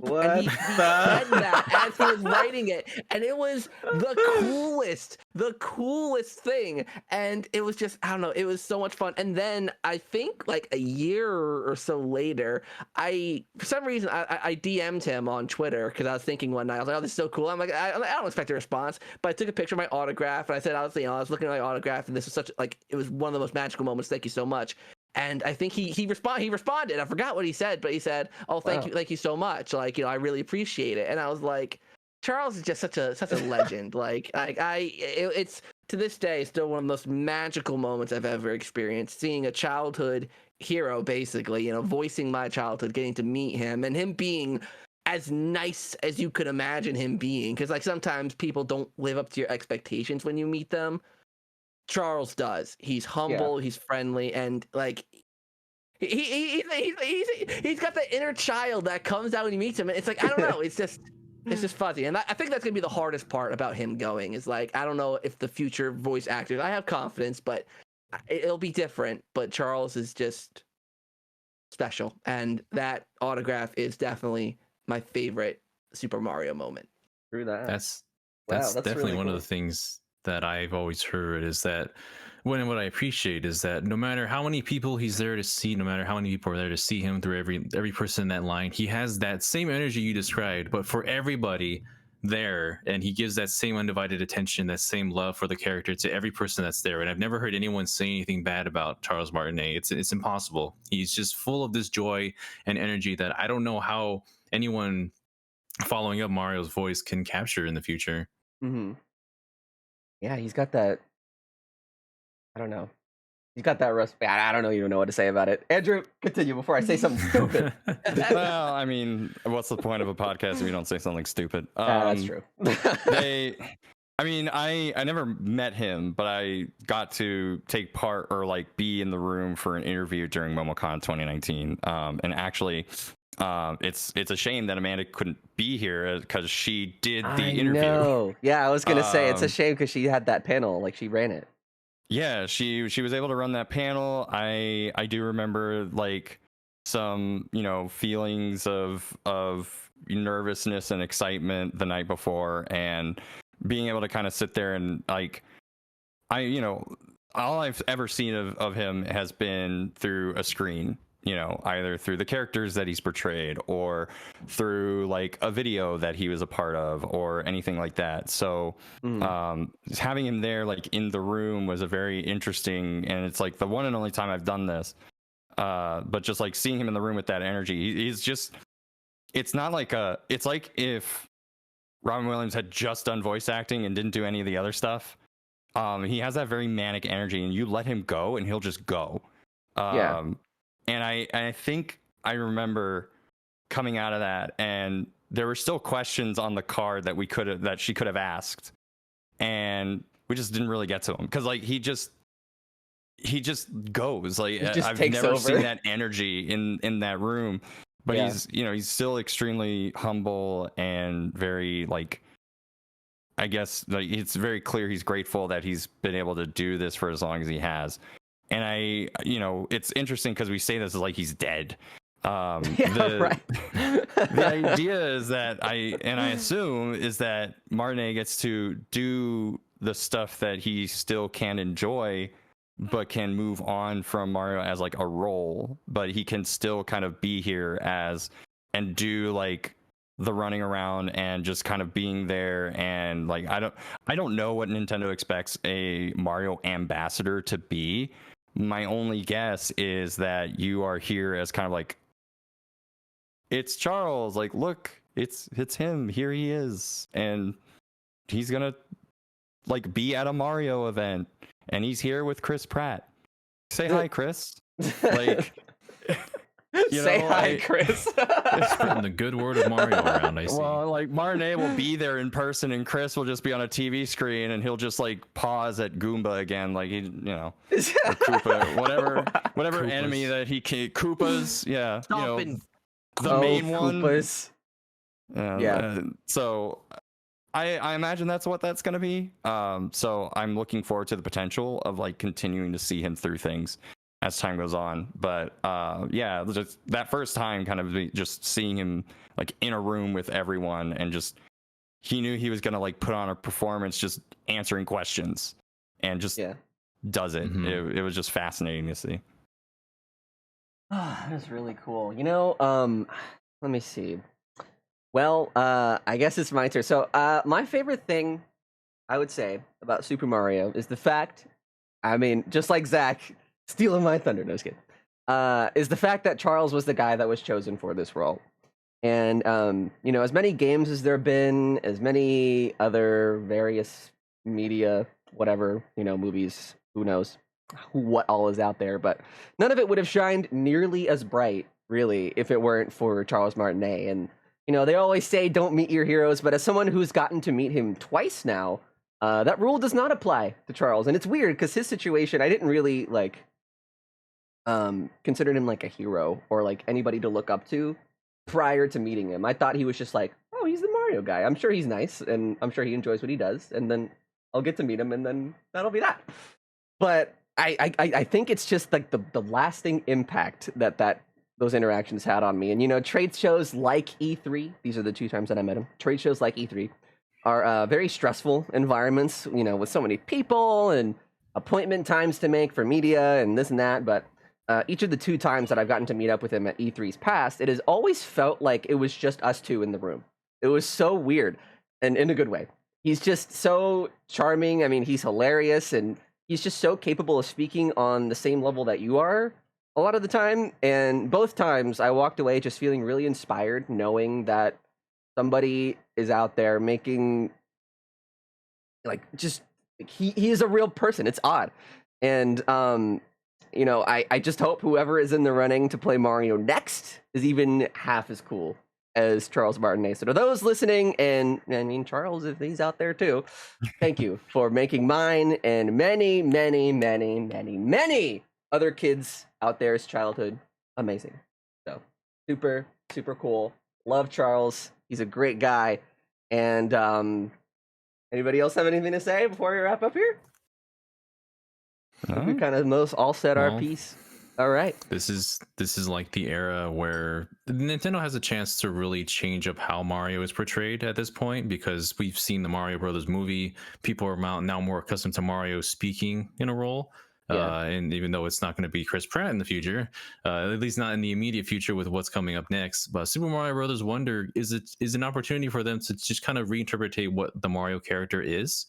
What and he the- said that as he was writing it, and it was the coolest thing, and it was just, I don't know, it was so much fun. And then I think like a year or so later, for some reason I DM'd him on Twitter because I was thinking one night, I was like, oh, this is so cool. I'm like, I don't expect a response, but I took a picture of my autograph and I said, I was looking at my autograph, and this was such like, it was one of the most magical moments. Thank you so much. And I think he responded. I forgot what he said, but he said, "Oh, thank you so much. Like, I really appreciate it." And I was like, Charles is just such a legend. It's to this day still one of the most magical moments I've ever experienced. Seeing a childhood hero, basically, voicing my childhood, getting to meet him, and him being as nice as you could imagine him being. Because like sometimes people don't live up to your expectations when you meet them. Charles does. He's humble, he's friendly, and like he's got the inner child that comes out when he meets him. And it's like, I don't know, it's just fuzzy. And I think that's gonna be the hardest part about him going, is like, I don't know if the future voice actors, I have confidence, but it'll be different. But Charles is just special, and that autograph is definitely my favorite Super Mario moment. Through that. That's definitely really one cool. of the things that I've always heard, is that what I appreciate is that no matter how many people he's there to see, no matter how many people are there to see him through every person in that line, he has that same energy you described, but for everybody there, and he gives that same undivided attention, that same love for the character to every person that's there. And I've never heard anyone say anything bad about Charles Martinet. It's impossible. He's just full of this joy and energy that I don't know how anyone following up Mario's voice can capture in the future. Mm-hmm. Yeah, he's got that. I don't know. He's got that recipe. I don't even know what to say about it. Andrew, continue before I say something stupid. Well, I mean, what's the point of a podcast if you don't say something stupid? That's true. I never met him, but I got to take part or like be in the room for an interview during MomoCon 2019. And actually, it's a shame that Amanda couldn't be here because she did the interview. Know. Yeah, I was gonna say it's a shame because she had that panel, like she ran it. Yeah, she was able to run that panel. I do remember like some feelings of nervousness and excitement the night before, and being able to kind of sit there and like all I've ever seen of him has been through a screen. Either through the characters that he's portrayed or through like a video that he was a part of or anything like that. So having him there like in the room was a very interesting, and it's like the one and only time I've done this. But just like seeing him in the room with that energy, he's just, it's not like it's like if Robin Williams had just done voice acting and didn't do any of the other stuff. He has that very manic energy, and you let him go and he'll just go. And I think I remember coming out of that, and there were still questions on the card that she could have asked, and we just didn't really get to him because like he just goes. Like I've never seen that energy in that room. But he's still extremely humble and very like, I guess like it's very clear he's grateful that he's been able to do this for as long as he has. And it's interesting because we say this as like he's dead. Right. The idea is that I assume is that Martinet gets to do the stuff that he still can enjoy, but can move on from Mario as like a role, but he can still kind of be here and do like the running around and just kind of being there. And like I don't know what Nintendo expects a Mario ambassador to be. My only guess is that you are here as kind of like, it's Charles, like look, it's him, here he is, and he's gonna like be at a Mario event, and he's here with Chris Pratt. Say hi, Chris. Like say hi, Chris. Spreading the good word of Mario around, I see. Well, like Martinet will be there in person, and Chris will just be on a TV screen, and he'll just like pause at Goomba again, like he, or Koopa, whatever Koopas. Enemy that he can. Koopas, yeah, the main Koopas. one. Yeah. So I imagine that's what that's gonna be. So I'm looking forward to the potential of like continuing to see him through things. as time goes on. But yeah, just that first time, kind of just seeing him like in a room with everyone, and just he knew he was gonna like put on a performance, just answering questions, and just does it. It was just fascinating to see. That's really cool. Let me see. Well, I guess it's my turn. So, my favorite thing I would say about Super Mario is the fact, I mean, just like Zach stealing my thunder, no, just kidding, is the fact that Charles was the guy that was chosen for this role. And, as many games as there have been, as many other various media, whatever, movies, who knows what all is out there, but none of it would have shined nearly as bright, really, if it weren't for Charles Martinet. And, they always say don't meet your heroes, but as someone who's gotten to meet him twice now, that rule does not apply to Charles. And it's weird because his situation, I didn't really consider him like a hero or like anybody to look up to prior to meeting him. I thought he was just like, oh, he's the Mario guy. I'm sure he's nice and I'm sure he enjoys what he does. And then I'll get to meet him and then that'll be that. But I think it's just like the lasting impact that those interactions had on me. And, trade shows like E3, these are the 2 times that I met him, trade shows like E3 are very stressful environments, with so many people and appointment times to make for media and this and that. But each of the 2 times that I've gotten to meet up with him at E3's past, it has always felt like it was just us 2 in the room. It was so weird, and in a good way. He's just so charming. I mean, he's hilarious, and he's just so capable of speaking on the same level that you are a lot of the time. And both times I walked away just feeling really inspired, knowing that somebody is out there making, he is a real person. It's odd. And, I just hope whoever is in the running to play Mario next is even half as cool as Charles Martinet. So to those listening, and I mean, Charles, if he's out there too, thank you for making mine and many, many, many, many, many other kids out there's childhood amazing. So super, super cool. Love Charles. He's a great guy. And anybody else have anything to say before we wrap up here? We kind of all said our piece. All right. This is like the era where Nintendo has a chance to really change up how Mario is portrayed at this point, because we've seen the Mario Brothers movie. People are now more accustomed to Mario speaking in a role. And even though it's not going to be Chris Pratt in the future, at least not in the immediate future with what's coming up next. But Super Mario Brothers Wonder is an opportunity for them to just kind of reinterpret what the Mario character is.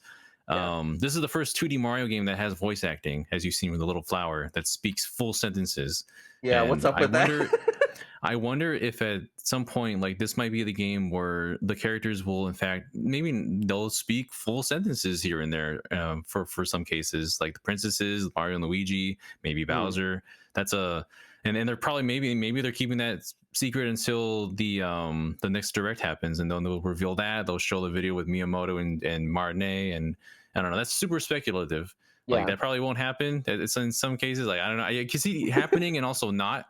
This is the first 2D Mario game that has voice acting, as you've seen with the little flower that speaks full sentences. Yeah, and what's up with that? I wonder if at some point, like, this might be the game where the characters will, in fact, maybe they'll speak full sentences here and there. For some cases, like the princesses, Mario and Luigi, maybe Bowser. That's and they're probably maybe they're keeping that secret until the next direct happens, and then they'll reveal that. They'll show the video with Miyamoto and Martinet, and I don't know. That's super speculative. Like that probably won't happen. It's in some cases, like I don't know. I can see it happening and also not.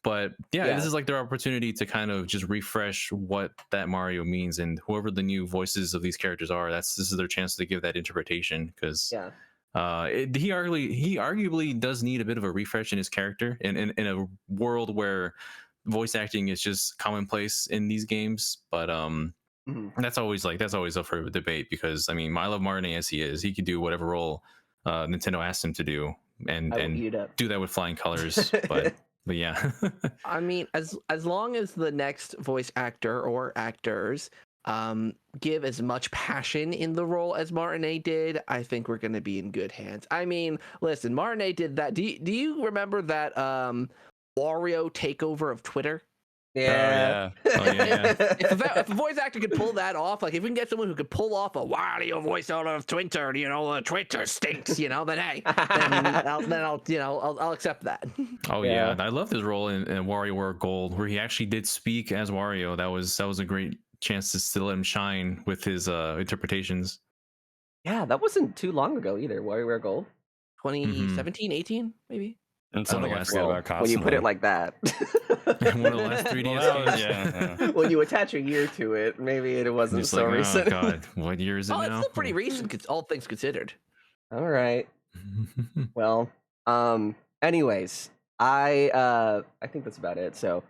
But yeah, this is like their opportunity to kind of just refresh what that Mario means, and whoever the new voices of these characters are, this is their chance to give that interpretation. Because he arguably does need a bit of a refresh in his character, in a world where voice acting is just commonplace in these games. But that's always up for debate, because I mean, I love Martinet as he is. He can do whatever role Nintendo asked him to do, and do that with flying colors. But yeah. I mean, as long as the next voice actor or actors give as much passion in the role as Martinet did, I think we're going to be in good hands. I mean, listen, Martinet did that. Do you remember that Wario takeover of Twitter? Yeah. If a voice actor could pull that off, like if we can get someone who could pull off a Wario voice out of Twitter, Twitter stinks, then hey, I'll accept that. Oh yeah, I love his role in WarioWare Gold, where he actually did speak as Wario. That was a great chance to still let him shine with his interpretations. Yeah, that wasn't too long ago either. WarioWare Gold, 2017, 18, maybe. And something I forget about constantly. When you put it like that. One of the last 3DS games. When you attach a year to it, maybe it wasn't so recent. Oh god, what year is it now? It's still pretty recent, all things considered. All right. Well, Anyways, I think that's about it. So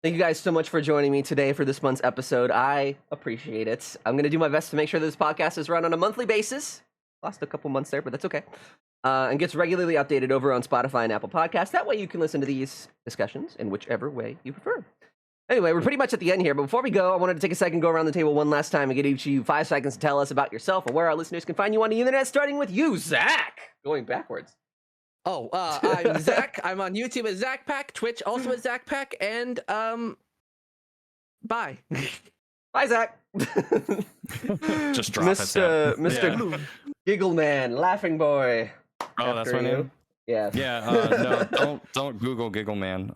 thank you guys so much for joining me today for this month's episode. I appreciate it. I'm going to do my best to make sure that this podcast is run on a monthly basis. Lost a couple months there, but that's okay. And gets regularly updated over on Spotify and Apple Podcasts. That way you can listen to these discussions in whichever way you prefer. Anyway, we're pretty much at the end here, but before we go, I wanted to take a second, go around the table one last time and get each of you 5 seconds to tell us about yourself and where our listeners can find you on the internet, starting with you, Zach. Going backwards. Oh, I'm Zach. I'm on YouTube as ZachPack, Twitch also as ZachPack, and bye. Bye, Zach. Just drop it. Mr. Giggle Man, Laughing Boy. Oh, that's my name? Yeah. Yeah, no, don't Google Giggle Man.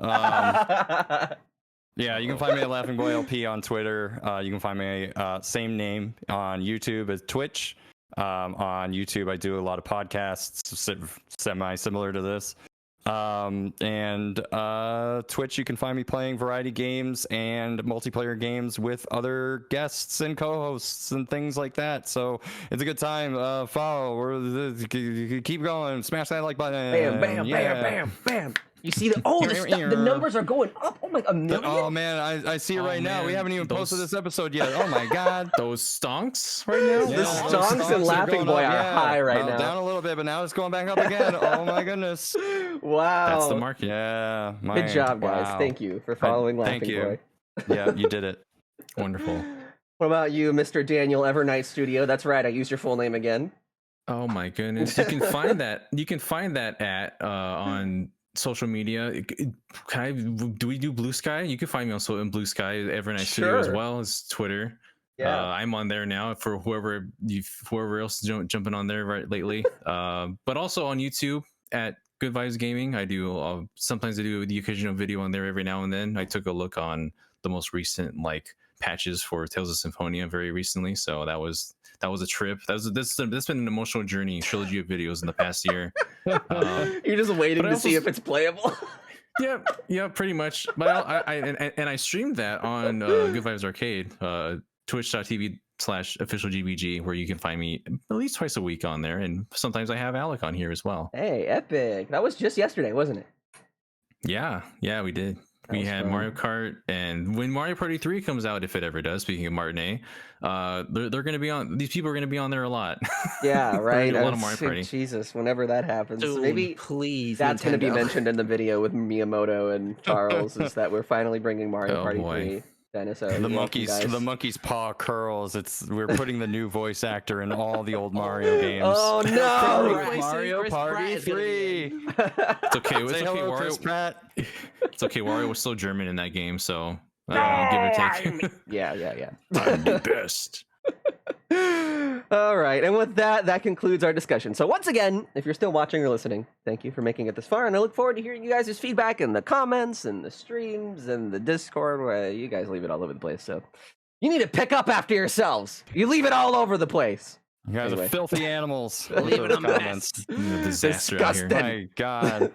Yeah, you can find me at Laughing Boy LP on Twitter. You can find me same name on YouTube as Twitch. On YouTube, I do a lot of podcasts semi-similar to this. And Twitch, you can find me playing variety games and multiplayer games with other guests and co-hosts and things like that. So it's a good time. Follow. Keep going. Smash that like button. Bam, bam, bam, bam, bam. You see the numbers are going up. Oh my, a million? Oh man, I see it right now. We haven't even posted this episode yet. Oh my god. Those stonks right now? The stonks and Laughing Boy are high right now. Down a little bit, but now it's going back up again. Oh my goodness. Wow. That's the market. Yeah. Good job, guys. Wow. Thank you for following Laughing Thank you. Boy. Yeah, you did it. Wonderful. What about you, Mr. Daniel Evernight Studio? That's right. I used your full name again. Oh my goodness. You can find that. You can find that at on social media. Do we do Blue Sky? You can find me also in Blue Sky, Evernight Studio, as well as Twitter. Yeah. I'm on there now for whoever else is jumping on there lately. But also on YouTube at Good Vibes Gaming. I do sometimes I do the occasional video on there every now and then. I took a look on the most recent patches for Tales of Symphonia very recently, so that was a trip. That's been an emotional journey. Trilogy of videos in the past year. You're just waiting to see if it's playable. yeah, pretty much. But I streamed that on Good Vibes Arcade, twitch.tv/officialgbg, where you can find me at least twice a week on there, and sometimes I have Alec on here as well. Hey, epic! That was just yesterday, wasn't it? Yeah, we did. We had fun. Mario Kart, and when Mario Party 3 comes out, if it ever does, speaking of Martinet, they're going to be on. These people are going to be on there a lot. Yeah, right. A lot of Mario Party. Jesus, whenever that happens, Dude, maybe please. That's going to be mentioned in the video with Miyamoto and Charles. Is that we're finally bringing Mario Party 3. Dennis, the monkey's paw curls. We're putting the new voice actor in all the old Mario games. Oh no! Mario Party 3. It's okay. It's Say okay. hello, Chris Pratt. It's okay. Wario was still German in that game, so give or take. Yeah. I'm the best. All right, and with that concludes our discussion. So once again, if you're still watching or listening, thank you for making it this far, and I look forward to hearing you guys' feedback in the comments and the streams and the Discord, where you guys leave it all over the place. So you need to pick up after yourselves. You leave it all over the place. You guys are filthy animals. Leave it on the mess. Disaster out here. Disgusting. My God.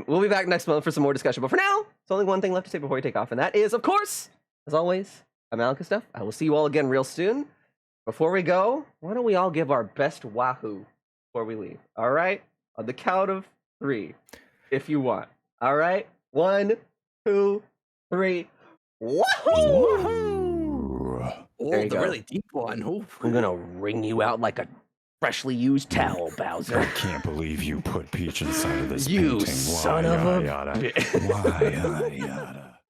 We'll be back next month for some more discussion. But for now, there's only one thing left to say before we take off, and that is, of course, as always, I'm alecandstuff. I will see you all again real soon. Before we go, why don't we all give our best wahoo before we leave? All right? On the count of 3, if you want. All right? 1, 2, 3. Wahoo! Oh, There you the go. really deep one. Ooh. I'm gonna wring you out like a freshly used towel, Bowser. I can't believe you put Peach inside of this You painting. son of a Why, yada, yada.